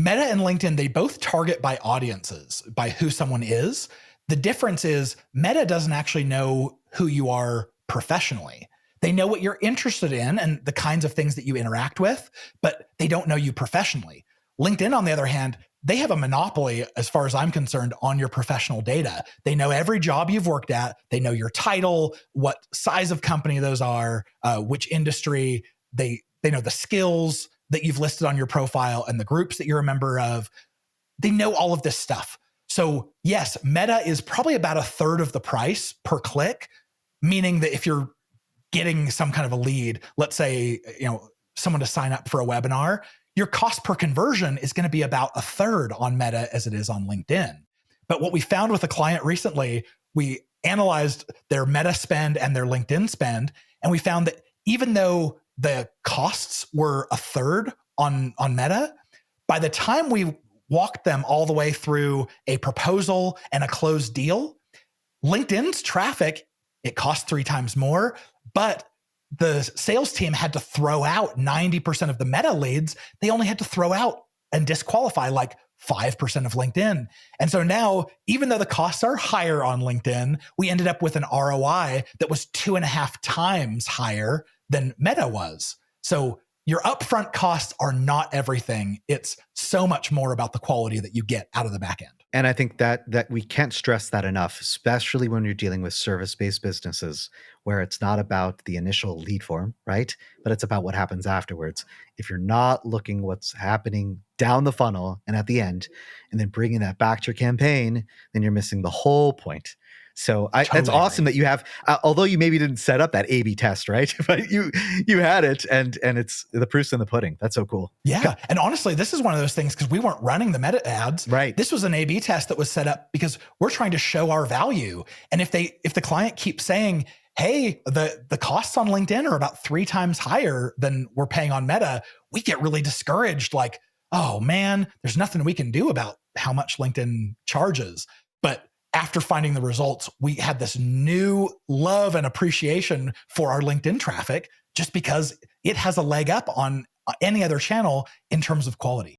Meta and LinkedIn, they both target by audiences, by who someone is. The difference is Meta doesn't actually know who you are professionally. They know what you're interested in and the kinds of things that you interact with, but they don't know you professionally. LinkedIn, on the other hand, they have a monopoly, as far as I'm concerned, on your professional data. They know every job you've worked at. They know your title, what size of company those are, which industry. They know the skills that you've listed on your profile and the groups that you're a member of. They know all of this stuff. So yes, Meta is probably about a third of the price per click, meaning that if you're getting some kind of a lead, let's say, someone to sign up for a webinar, your cost per conversion is going to be about a third on Meta as it is on LinkedIn. But what we found with a client recently, we analyzed their Meta spend and their LinkedIn spend, and we found that even though the costs were a third on Meta, by the time we walked them all the way through a proposal and a closed deal, LinkedIn's traffic, it cost 3 times more, but the sales team had to throw out 90% of the Meta leads. They only had to throw out and disqualify like 5% of LinkedIn. And so now, even though the costs are higher on LinkedIn, we ended up with an ROI that was 2.5 times higher than Meta was. So your upfront costs are not everything. It's so much more about the quality that you get out of the back end. And I think that we can't stress that enough, especially when you're dealing with service-based businesses where it's not about the initial lead form, right? But it's about what happens afterwards. If you're not looking what's happening down the funnel and at the end, and then bringing that back to your campaign, then you're missing the whole point. So that's awesome that you have, although you maybe didn't set up that A/B test, right? But you had it, and it's the proof's in the pudding. That's so cool. Yeah, and honestly, this is one of those things because we weren't running the Meta ads. Right. This was an A/B test that was set up because we're trying to show our value. And if the client keeps saying, "Hey, the costs on LinkedIn are about 3 times higher than we're paying on Meta," we get really discouraged. Like, oh man, there's nothing we can do about how much LinkedIn charges. But after finding the results, we had this new love and appreciation for our LinkedIn traffic just because it has a leg up on any other channel in terms of quality.